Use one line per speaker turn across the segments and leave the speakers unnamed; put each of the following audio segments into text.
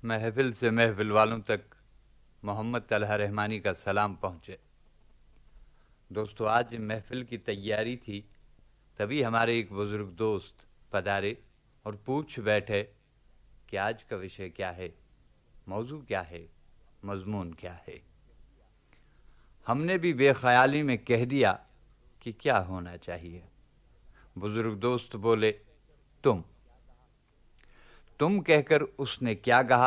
महफिल से महफिल वालों तक मोहम्मद तलहा रहमानी का सलाम पहुँचे। दोस्तों, आज महफिल की तैयारी थी, तभी हमारे एक बुज़ुर्ग दोस्त पधारे और पूछ बैठे कि आज का विषय क्या है, मौजू क्या है, मज़मून क्या है। हमने भी बेख्याली में कह दिया कि क्या होना चाहिए। बुज़ुर्ग दोस्त बोले, तुम कहकर उसने क्या कहा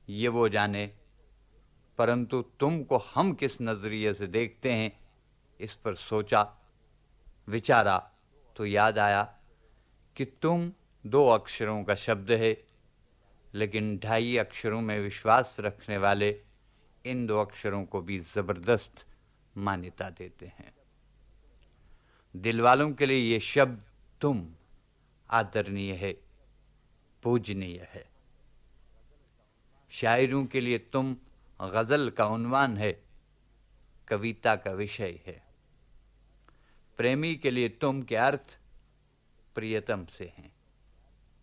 ये वो जाने, परंतु तुमको हम किस नज़रिए से देखते हैं इस पर सोचा विचारा तो याद आया कि तुम 2 अक्षरों का शब्द है, लेकिन 2.5 अक्षरों में विश्वास रखने वाले इन 2 अक्षरों को भी ज़बरदस्त मान्यता देते हैं। दिल वालों के लिए ये शब्द तुम आदरणीय है, पूजनीय है। शायरों के लिए तुम गज़ल का उन्वान है, कविता का विषय है। प्रेमी के लिए तुम के अर्थ प्रियतम से हैं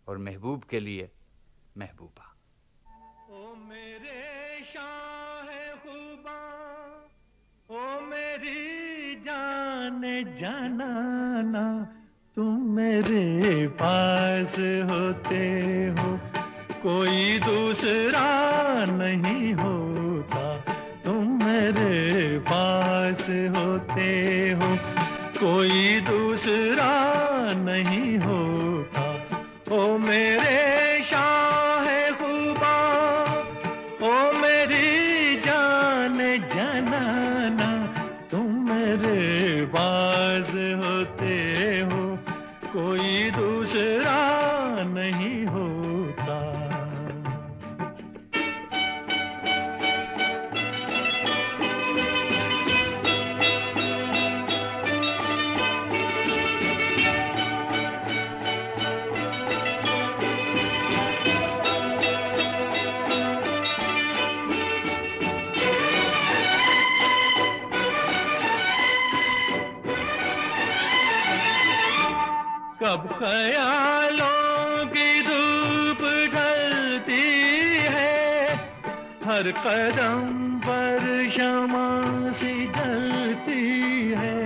और महबूब के लिए महबूबा।
ओ मेरे शाह खुबा, ओ मेरी जान जानाना, तुम मेरे पास होते हो कोई दूसरा नहीं होता। तुम मेरे पास होते हो कोई दूसरा नहीं होता। ओ मेरे शाह खुबा, ओ मेरी जान जनाना, तुम मेरे पास होते हो कोई दूसरा नहीं होता। कब ख्यालों की धूप ढलती है, हर कदम पर शमा सी जलती है।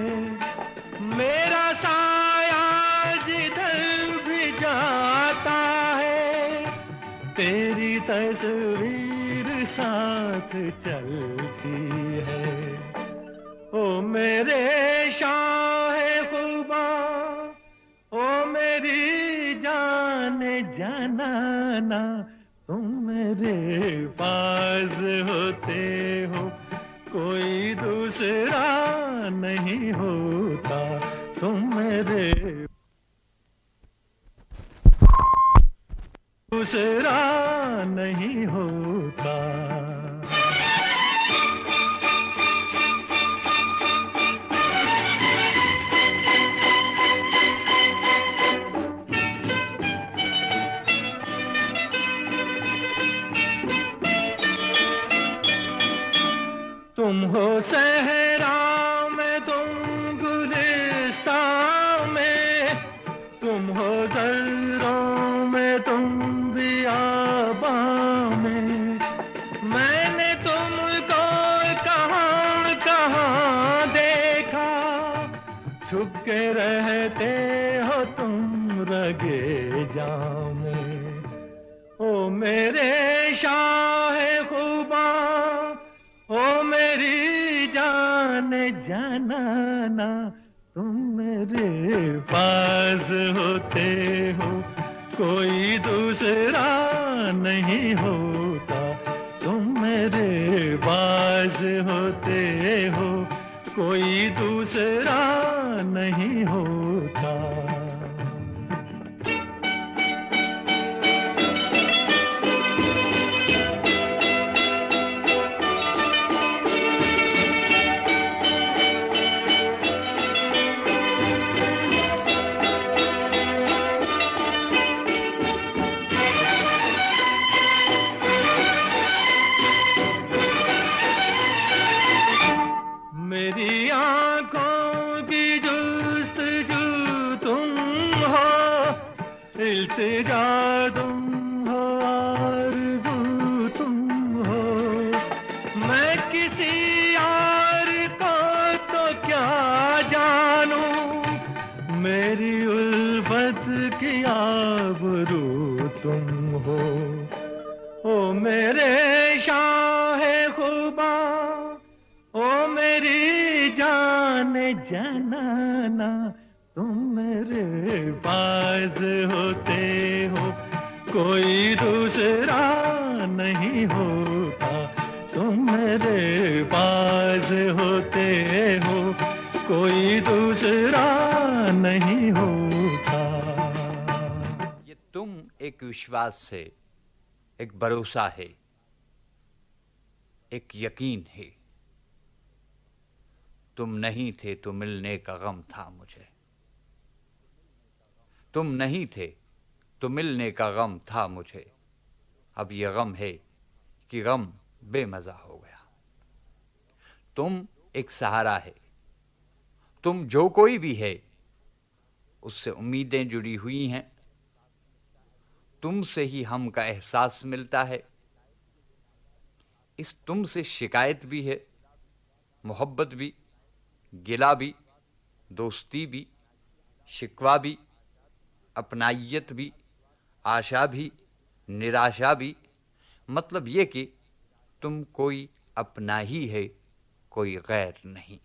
मेरा साया जिधर भी जाता है, तेरी तस्वीर साथ चलती है। ओ मेरे शाह खुबा, ओ मेरी जान जनाना, तुम मेरे पास होते हो कोई दूसरा नहीं होता। तुम मेरे दूसरा नहीं होता। तुम हो सहरा में, तुम गुलिस्तां में, तुम हो दर्रों में, तुम बियाबां में। मैंने तुमको कहाँ कहाँ देखा, छुप के रहते हो तुम रगे जां में। ओ मेरे शाह खुबा, ओ मेरी जान जनाना, तुम मेरे पास होते हो कोई दूसरा नहीं होता। तुम मेरे पास होते हो कोई दूसरा नहीं होता। मेरी आंखों की जुस्तजू तुम हो, इल्तिजा तुम हो, आरज़ू मेरी उल्फत की आबरू तुम हो, ओ मेरे शाहे खुबा, ओ मेरी जान जनाना, तुम मेरे पास होते हो कोई दूसरा नहीं होता, तुम मेरे पास होते हो कोई दूसरा नहीं होता।
ये तुम एक विश्वास से, एक भरोसा है, एक यकीन है। तुम नहीं थे तो मिलने का गम था मुझे, तुम नहीं थे तो मिलने का गम था मुझे। अब यह गम है कि गम बेमज़ा हो गया। तुम एक सहारा है, तुम जो कोई भी है उससे उम्मीदें जुड़ी हुई हैं। तुमसे ही हम का एहसास मिलता है। इस तुम से शिकायत भी है, मोहब्बत भी, गिला भी, दोस्ती भी, शिकवा भी, अपनाइयत भी, आशा भी, निराशा भी। मतलब ये कि तुम कोई अपना ही है, कोई गैर नहीं।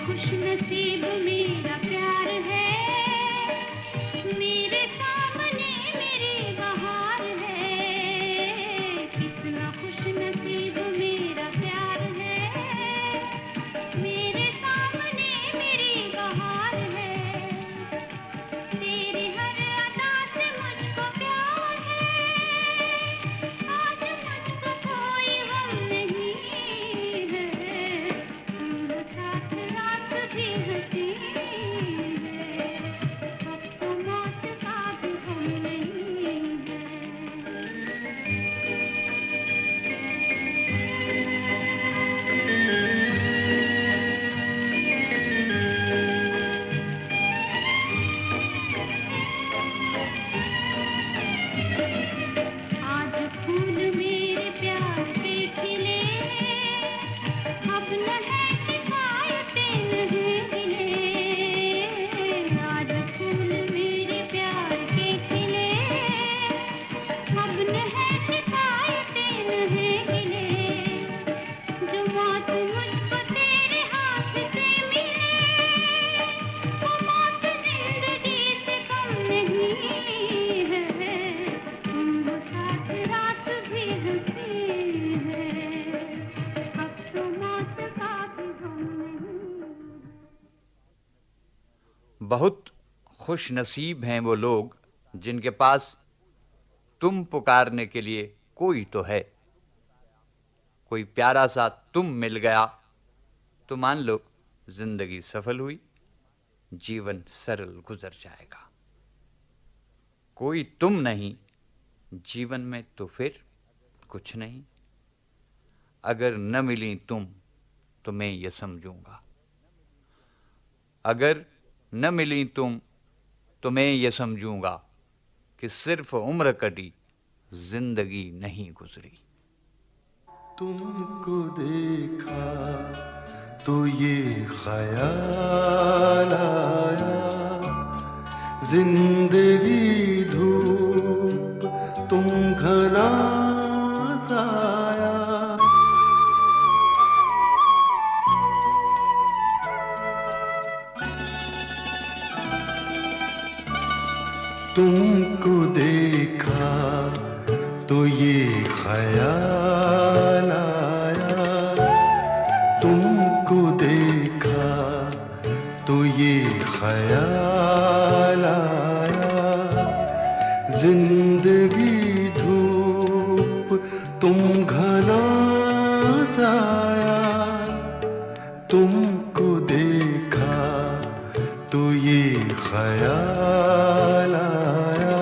खुश नसीब मेरा प्यार है, मेरे सामने मेरी बहार है। कितना खुश नसीब मेरा प्यार है, मेरे सामने मेरी बहार है। तेरी हर अदा से मुझको प्यार है, आज मुझको कोई गम नहीं है। साथ रात भी हंसी है, अब तो मौत का भी गम नहीं है। आज फूल मेरे प्यार के खिले, अब न है शिकायतें नहीं गिले। आज फूल मेरे प्यार के खिले, अब न है शिकायतें नहीं गिले। जो मौत मुझको तेरे हाथ से मिले, वो मौत जिंदगी से कम नहीं है। साथ रात भी हंसी है, अब तो मौत का भी गम नहीं।
बहुत खुश नसीब हैं वो लोग जिनके पास तुम पुकारने के लिए कोई तो है। कोई प्यारा सा तुम मिल गया तो मान लो जिंदगी सफल हुई, जीवन सरल गुजर जाएगा। कोई तुम नहीं जीवन में तो फिर कुछ नहीं। अगर न मिली तुम तो मैं ये समझूंगा, अगर न मिली तुम तो मैं ये समझूंगा कि सिर्फ उम्र कटी, जिंदगी नहीं गुजरी।
तुमको देखा तो ये ख्याल आया, जिंदगी धूप तुम घना साया। तुमको देखा तो ये ख्याल आया, तुमको देखा तो ये ख्याल आया, जिंदगी धूप तुम घना साया। तुमको देखा तो ये ख्याल आया।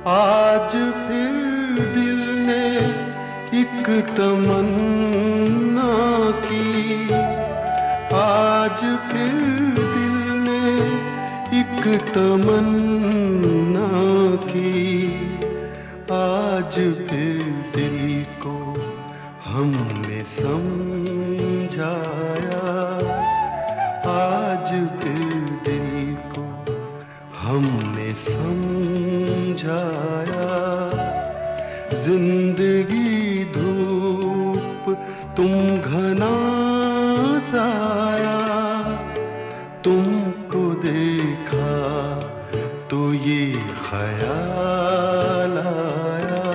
आज फिर दिल ने एक तमन्ना की, आज फिर दिल ने एक तमन्ना की, आज फिर दिल को हमने समझाया, आज फिर दिल को हमने समझाया। जिंदगी धूप तुम घना साया, तुमको देखा तो ये ख्याल आया।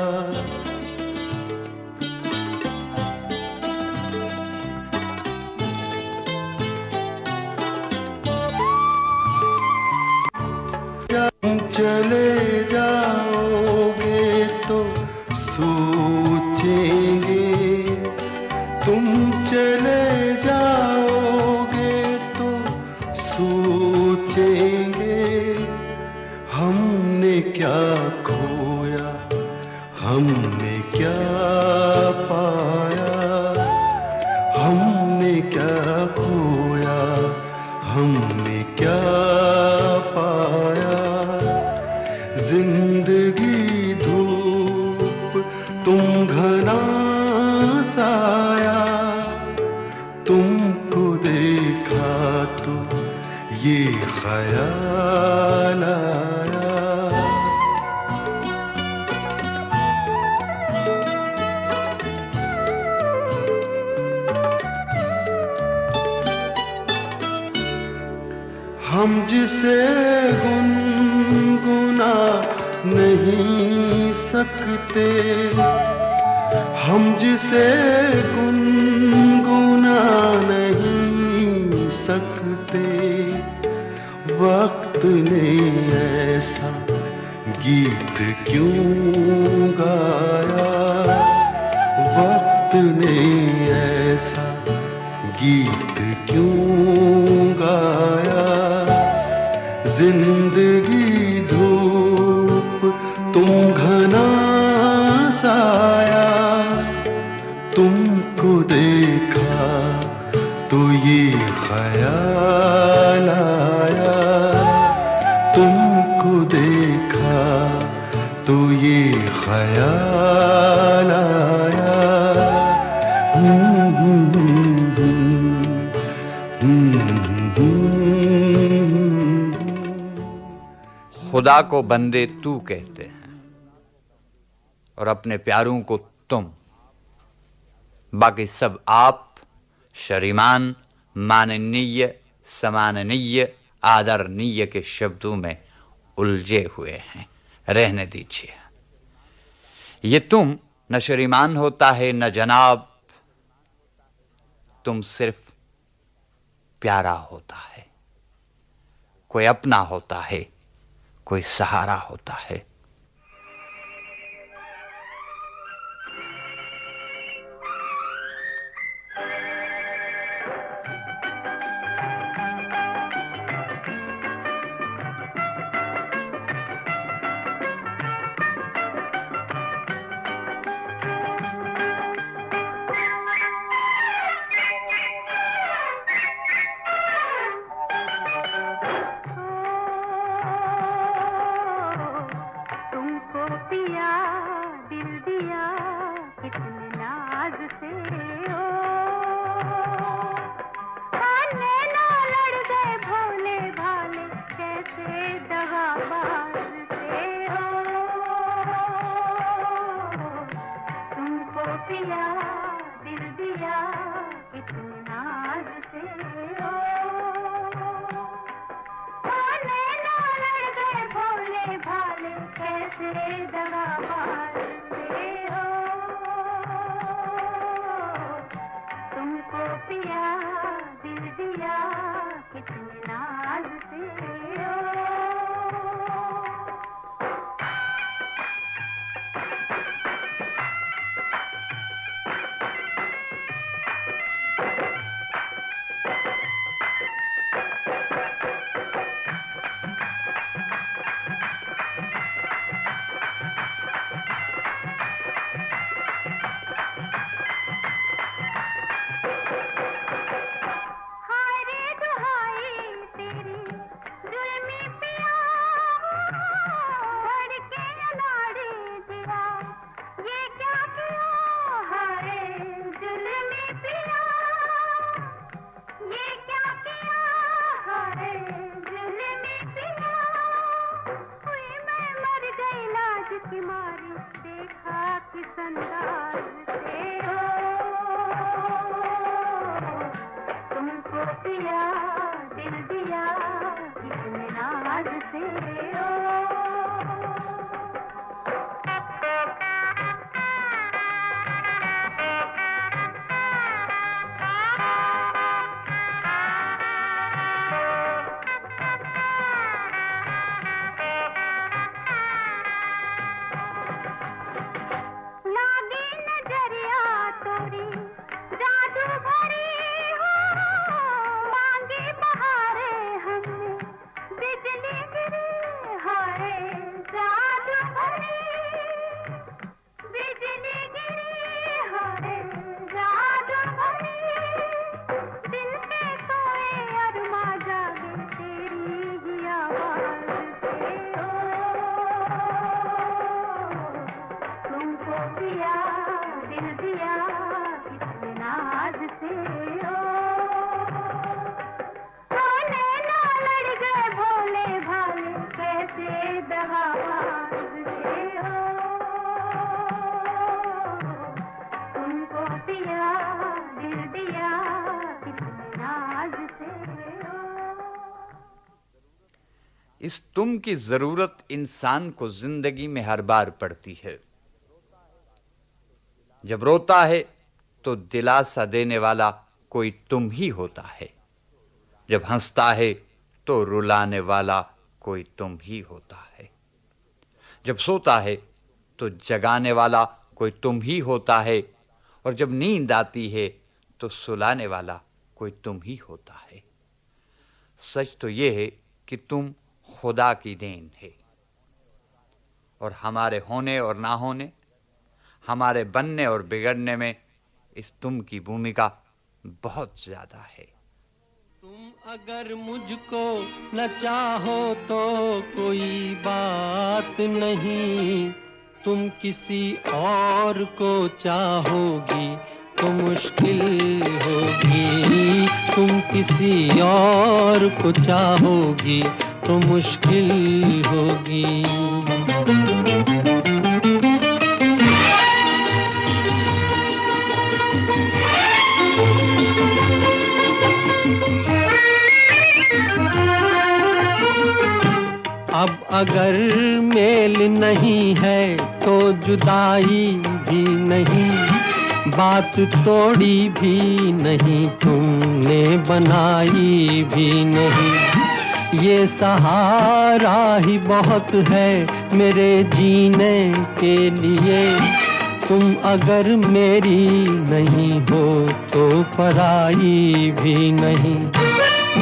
तुम चले जाओगे तो सोचेंगे, तुम चले जाओगे तो सोचेंगे, हमने क्या खोया, हमने क्या पाया, हमने क्या खोया, हमने क्या पाया। जिंदगी धूप तुम घना साया, तुमको देखा तो ये ख्याल आया। हम जिसे गुनगुना नहीं सकते, हम जिसे गुनगुना नहीं सकते, वक्त ने ऐसा गीत क्यों गाया, वक्त ने ऐसा गीत क्यों गाया। जिंदगी धूप तुम घना साया, तुमको देखा तो ये ख्याल आया, तुमको देखा तो ये ख्याल आया।
खुदा को बंदे तू कहते हैं और अपने प्यारों को तुम, बाकी सब आप, श्रीमान, माननीय, सम्माननीय, आदरणीय के शब्दों में उलझे हुए हैं। रहने दीजिए। ये तुम न श्रीमान होता है न जनाब, तुम सिर्फ प्यारा होता है। कोई अपना होता है, कोई सहारा होता है।
लागे नजरिया तोरी जादू भरी हो, मांगे बहारे हमने बिजली गिरी, हाय जादू भरी बिजली गिरी, हाय जादू भरी, दिल के सोए अरमा जागे तेरी ही आवाज से, ओ तुमको पिया दिल दिया कितने नाज से, ओ सोने ना लड़ गए भोले भाले कैसे दगाबाज से, ओ तुमको पिया दिल दिया कितने नाज से, ओ
इस तुम की जरूरत इंसान को जिंदगी में हर बार पड़ती है। जब रोता है तो दिलासा देने वाला कोई तुम ही होता है, जब हंसता है तो रुलाने वाला कोई तुम ही होता है, जब सोता है तो जगाने वाला कोई तुम ही होता है, और जब नींद आती है तो सुलाने वाला कोई तुम ही होता है। सच तो यह है कि तुम खुदा की देन है, और हमारे होने और ना होने, हमारे बनने और बिगड़ने में इस तुम की भूमिका बहुत ज्यादा है।
तुम अगर मुझको न चाहो तो कोई बात नहीं, तुम किसी और को चाहोगी तो मुश्किल होगी, तुम किसी और को चाहोगी तो मुश्किल होगी। अब अगर मेल नहीं है तो जुदाई भी नहीं, बात तोड़ी भी नहीं, तुमने बनाई भी नहीं, ये सहारा ही बहुत है मेरे जीने के लिए, तुम अगर मेरी नहीं हो तो पराई भी नहीं।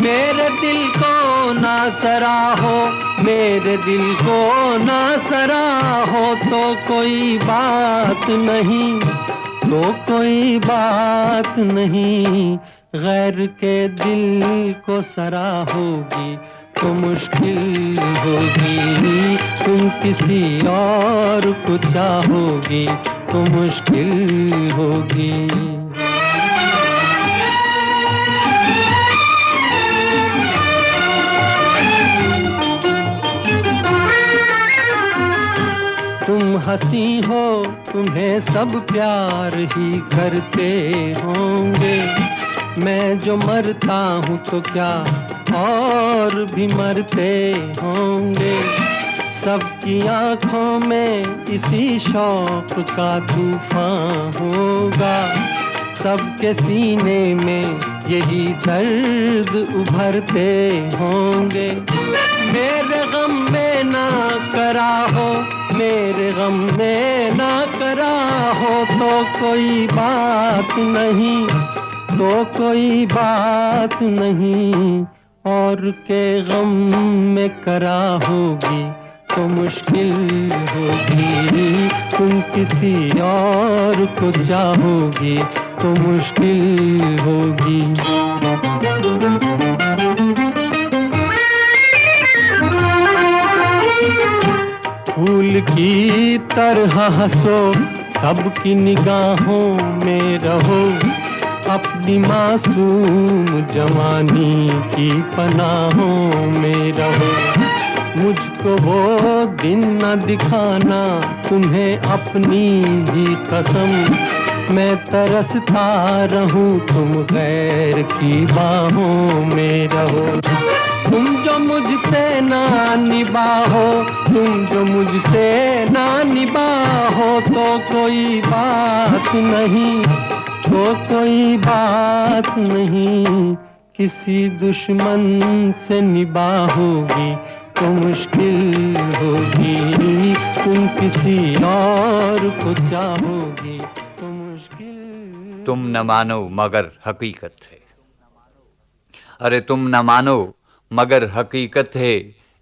मेरे दिल को ना सराहो, मेरे दिल को ना सराहो तो कोई बात नहीं, तो कोई बात नहीं, गैर के दिल को सराहोगी तो मुश्किल होगी, तुम किसी और को चाहोगी तो मुश्किल होगी। तुम हंसी हो, तुम्हें सब प्यार ही करते होंगे, मैं जो मरता हूँ तो क्या और भी मरते होंगे, सबकी आंखों में इसी शौक का तूफान होगा, सबके सीने में यही दर्द उभरते होंगे। मेरे गम में ना करा हो, मेरे गम में ना करा हो तो कोई बात नहीं, तो कोई बात नहीं, और के गम में करा होगी तो मुश्किल होगी, तुम किसी और को चाहोगी तो मुश्किल होगी। फूल की तरह हंसो, सबकी निगाहों में रहो, अपनी मासूम जवानी की पनाहों में रहो, मुझको वो दिन न दिखाना तुम्हें अपनी ही कसम, मैं तरसता रहूं, तुम गैर की बाहों में रहो। तुम जो मुझसे ना निभाओ, तुम जो मुझसे ना निभाओ, तो कोई बात नहीं, तो कोई बात नहीं। किसी दुश्मन से निभाओगी तो मुश्किल होगी, तुम किसी और को चाहोगी तो मुश्किल।
तुम न मानो मगर हकीकत है, अरे तुम न मानो मगर हकीकत है,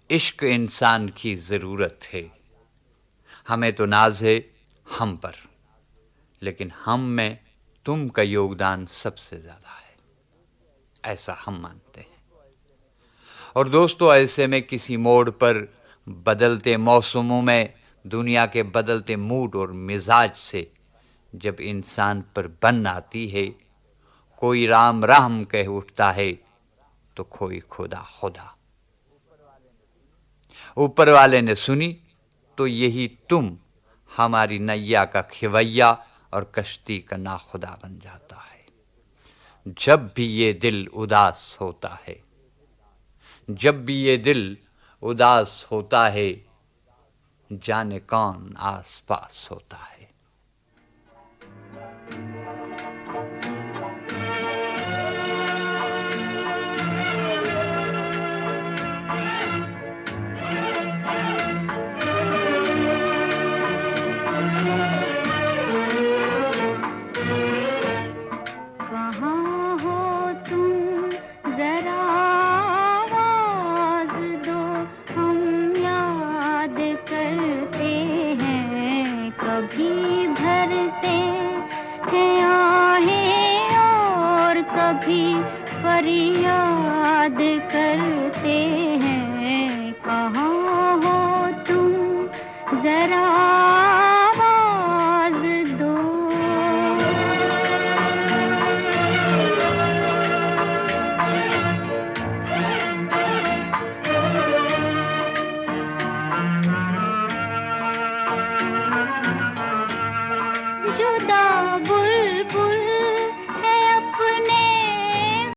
इश्क इंसान की जरूरत है। हमें तो नाज है हम पर, लेकिन हम में तुम का योगदान सबसे ज्यादा है, ऐसा हम मानते हैं। और दोस्तों, ऐसे में किसी मोड़ पर बदलते मौसमों में, दुनिया के बदलते मूड और मिजाज से जब इंसान पर बन आती है, कोई राम राम कह उठता है तो कोई खुदा खुदा। ऊपर वाले ने सुनी तो यही तुम हमारी नैया का खिवैया और कश्ती का नाखुदा बन जाता है। जब भी ये दिल उदास होता है, जब भी ये दिल उदास होता है, जाने कौन आस पास होता है।
कहाँ हो तुम, जरा आवाज दो, हम याद करते हैं। कभी भरते हैं आहें और कभी फरियाद करते हैं। कहाँ हो तुम, जरा